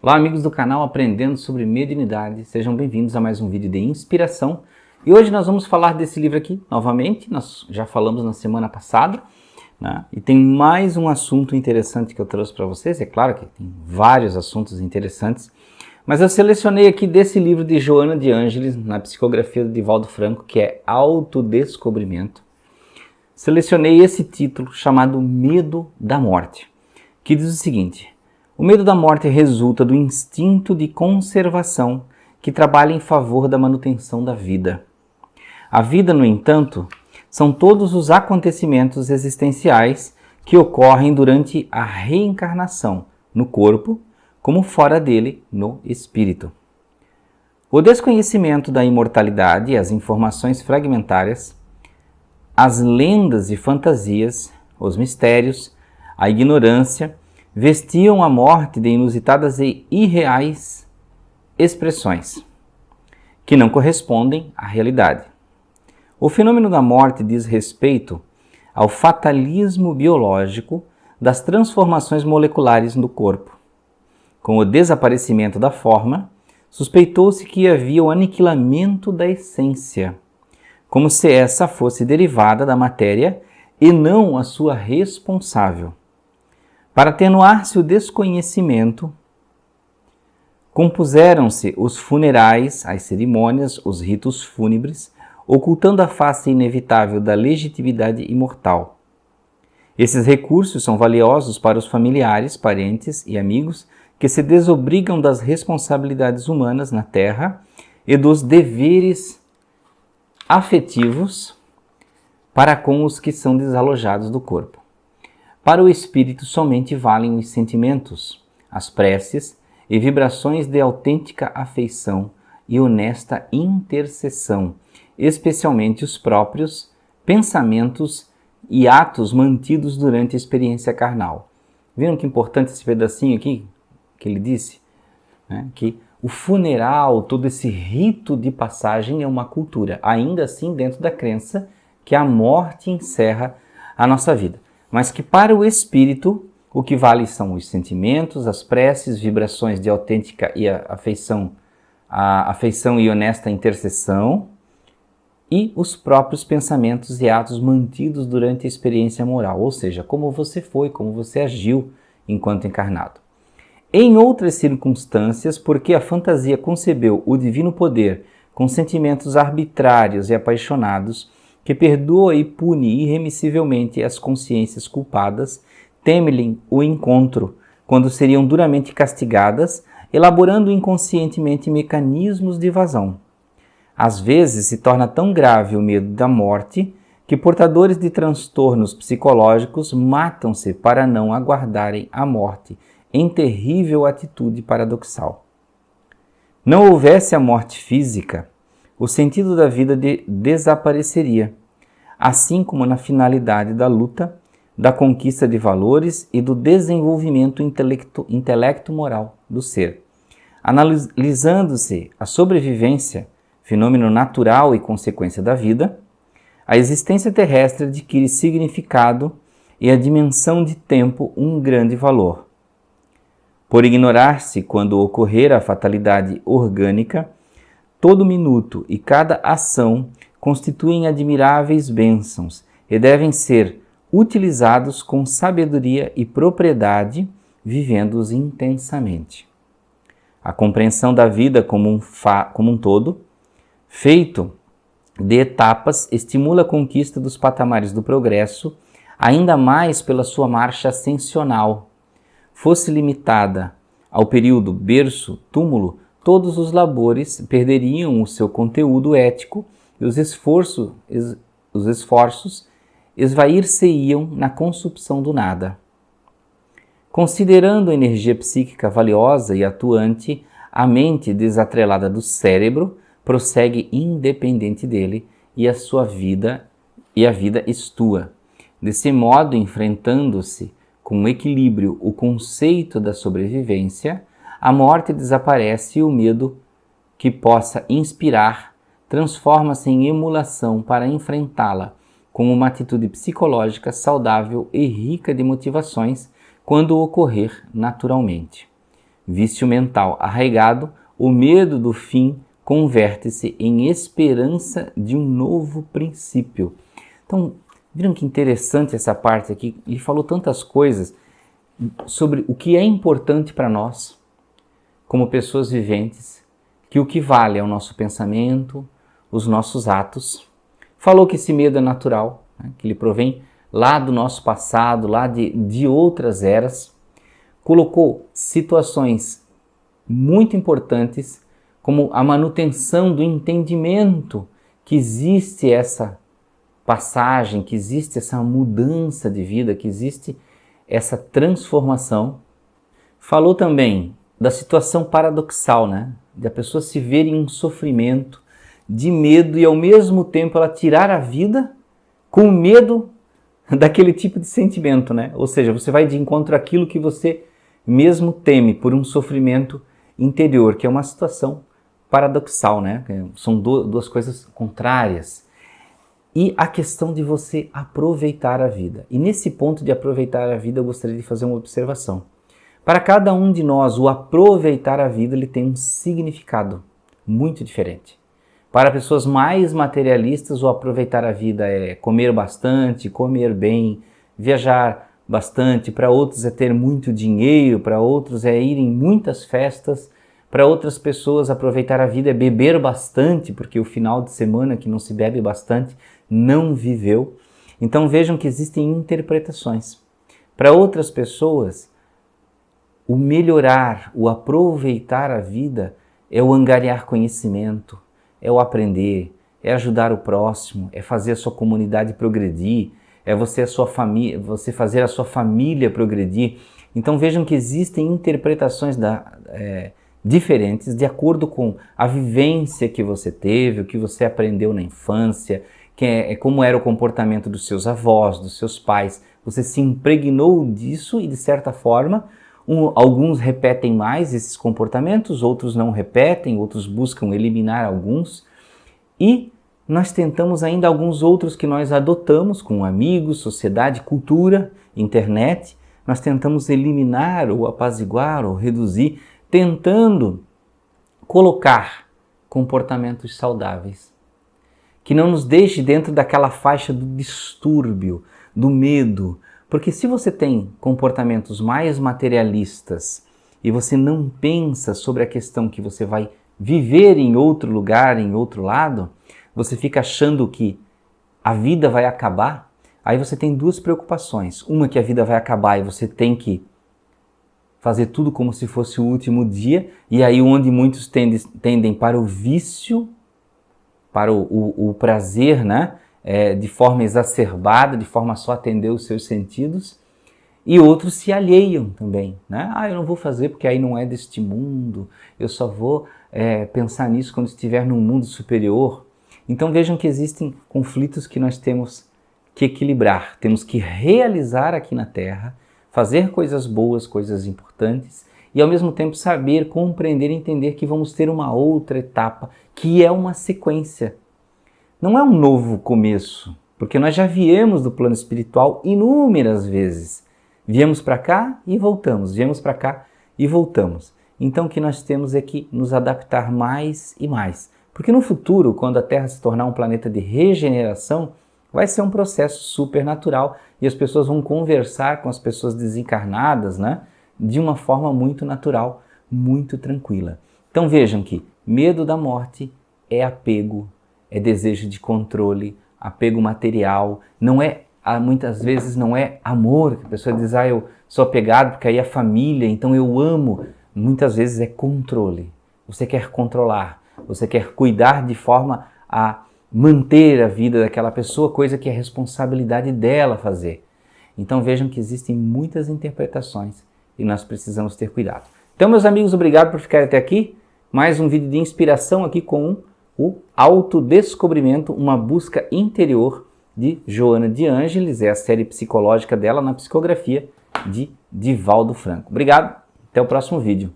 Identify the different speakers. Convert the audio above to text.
Speaker 1: Olá, amigos do canal Aprendendo sobre Mediunidade, sejam bem-vindos a mais um vídeo de inspiração. E hoje nós vamos falar desse livro aqui, novamente, nós já falamos na semana passada, né? E tem mais um assunto interessante que eu trouxe para vocês. É claro que tem vários assuntos interessantes, mas eu selecionei aqui desse livro de Joana de Ângeles, na psicografia de Divaldo Franco, que é Autodescobrimento. Selecionei esse título chamado Medo da Morte, que diz o seguinte: o medo da morte resulta do instinto de conservação que trabalha em favor da manutenção da vida. A vida, no entanto, são todos os acontecimentos existenciais que ocorrem durante a reencarnação no corpo, como fora dele, no espírito. O desconhecimento da imortalidade e as informações fragmentárias, as lendas e fantasias, os mistérios, a ignorância, vestiam a morte de inusitadas e irreais expressões, que não correspondem à realidade. O fenômeno da morte diz respeito ao fatalismo biológico das transformações moleculares no corpo. Com o desaparecimento da forma, suspeitou-se que havia o aniquilamento da essência, como se essa fosse derivada da matéria e não a sua responsável. Para atenuar-se o desconhecimento, compuseram-se os funerais, as cerimônias, os ritos fúnebres, ocultando a face inevitável da legitimidade imortal. Esses recursos são valiosos para os familiares, parentes e amigos que se desobrigam das responsabilidades humanas na Terra e dos deveres afetivos para com os que são desalojados do corpo. Para o espírito somente valem os sentimentos, as preces e vibrações de autêntica afeição e honesta intercessão, especialmente os próprios pensamentos e atos mantidos durante a experiência carnal. Viram que importante esse pedacinho aqui que ele disse? Que o funeral, todo esse rito de passagem é uma cultura, ainda assim dentro da crença que a morte encerra a nossa vida. Mas que para o espírito, o que vale são os sentimentos, as preces, vibrações de autêntica e a afeição e honesta intercessão, e os próprios pensamentos e atos mantidos durante a experiência moral, ou seja, como você foi, como você agiu enquanto encarnado. Em outras circunstâncias, porque a fantasia concebeu o divino poder com sentimentos arbitrários e apaixonados, que perdoa e pune irremissivelmente as consciências culpadas, teme-lhe o encontro, quando seriam duramente castigadas, elaborando inconscientemente mecanismos de evasão. Às vezes se torna tão grave o medo da morte que portadores de transtornos psicológicos matam-se para não aguardarem a morte, em terrível atitude paradoxal. Não houvesse a morte física, o sentido da vida desapareceria, assim como na finalidade da luta, da conquista de valores e do desenvolvimento intelecto-moral do ser. Analisando-se a sobrevivência, fenômeno natural e consequência da vida, a existência terrestre adquire significado e a dimensão de tempo um grande valor. Por ignorar-se quando ocorrer a fatalidade orgânica, todo minuto e cada ação constituem admiráveis bênçãos e devem ser utilizados com sabedoria e propriedade, vivendo-os intensamente. A compreensão da vida como um todo, feito de etapas, estimula a conquista dos patamares do progresso, ainda mais pela sua marcha ascensional. Fosse limitada ao período berço-túmulo, todos os labores perderiam o seu conteúdo ético e os esforços esvair-se-iam na consupção do nada. Considerando a energia psíquica valiosa e atuante, a mente desatrelada do cérebro prossegue independente dele e a vida estua. Desse modo, enfrentando-se com equilíbrio o conceito da sobrevivência, a morte desaparece e o medo que possa inspirar transforma-se em emulação para enfrentá-la com uma atitude psicológica saudável e rica de motivações quando ocorrer naturalmente. vício mental arraigado, o medo do fim converte-se em esperança de um novo princípio. Então, viram que interessante essa parte aqui? Ele falou tantas coisas sobre o que é importante para nós, como pessoas viventes, que o que vale é o nosso pensamento, os nossos atos. Falou que esse medo é natural, né? Que ele provém lá do nosso passado, lá de outras eras. Colocou situações muito importantes, como a manutenção do entendimento que existe essa passagem, que existe essa mudança de vida, que existe essa transformação. Falou também da situação paradoxal, né? De a pessoa se ver em um sofrimento, de medo e ao mesmo tempo ela tirar a vida com medo daquele tipo de sentimento, né? Ou seja, você vai de encontro àquilo que você mesmo teme por um sofrimento interior, que é uma situação paradoxal, né? São duas coisas contrárias. E a questão de você aproveitar a vida. E nesse ponto de aproveitar a vida, eu gostaria de fazer uma observação. Para cada um de nós, o aproveitar a vida ele tem um significado muito diferente. Para pessoas mais materialistas, o aproveitar a vida é comer bastante, comer bem, viajar bastante. Para outros é ter muito dinheiro, para outros é ir em muitas festas. Para outras pessoas, aproveitar a vida é beber bastante, porque o final de semana que não se bebe bastante não viveu. Então vejam que existem interpretações. Para outras pessoas, o melhorar, o aproveitar a vida é o angariar conhecimento, é o aprender, é ajudar o próximo, é fazer a sua comunidade progredir, é você fazer a sua família progredir. Então vejam que existem interpretações diferentes de acordo com a vivência que você teve, o que você aprendeu na infância, como era o comportamento dos seus avós, dos seus pais. Você se impregnou disso e, de certa forma, alguns repetem mais esses comportamentos, outros não repetem, outros buscam eliminar alguns. E nós tentamos ainda alguns outros que nós adotamos com amigos, sociedade, cultura, internet. Nós tentamos eliminar ou apaziguar ou reduzir, tentando colocar comportamentos saudáveis, que não nos deixe dentro daquela faixa do distúrbio, do medo. Porque se você tem comportamentos mais materialistas e você não pensa sobre a questão que você vai viver em outro lugar, em outro lado, você fica achando que a vida vai acabar, aí você tem duas preocupações. Uma, que a vida vai acabar e você tem que fazer tudo como se fosse o último dia, e aí onde muitos tendem para o vício, para o prazer, né? De forma exacerbada, de forma a só atender os seus sentidos, e outros se alheiam também, né? Eu não vou fazer porque aí não é deste mundo, eu só vou pensar nisso quando estiver num mundo superior. Então vejam que existem conflitos que nós temos que equilibrar, temos que realizar aqui na Terra, fazer coisas boas, coisas importantes, e ao mesmo tempo saber, compreender e entender que vamos ter uma outra etapa, que é uma sequência. Não é um novo começo, porque nós já viemos do plano espiritual inúmeras vezes. Viemos para cá e voltamos, viemos para cá e voltamos. Então o que nós temos é que nos adaptar mais e mais. Porque no futuro, quando a Terra se tornar um planeta de regeneração, vai ser um processo supernatural e as pessoas vão conversar com as pessoas desencarnadas, né, de uma forma muito natural, muito tranquila. Então vejam que medo da morte é apego, é desejo de controle, apego material, muitas vezes não é amor, que a pessoa diz, eu sou apegado porque aí é família, então eu amo. Muitas vezes é controle, você quer controlar, você quer cuidar de forma a manter a vida daquela pessoa, coisa que é responsabilidade dela fazer. Então vejam que existem muitas interpretações e nós precisamos ter cuidado. Então, meus amigos, obrigado por ficarem até aqui. Mais um vídeo de inspiração aqui com o Autodescobrimento, uma busca interior de Joana de Ângeles, é a série psicológica dela na psicografia de Divaldo Franco. Obrigado, até o próximo vídeo.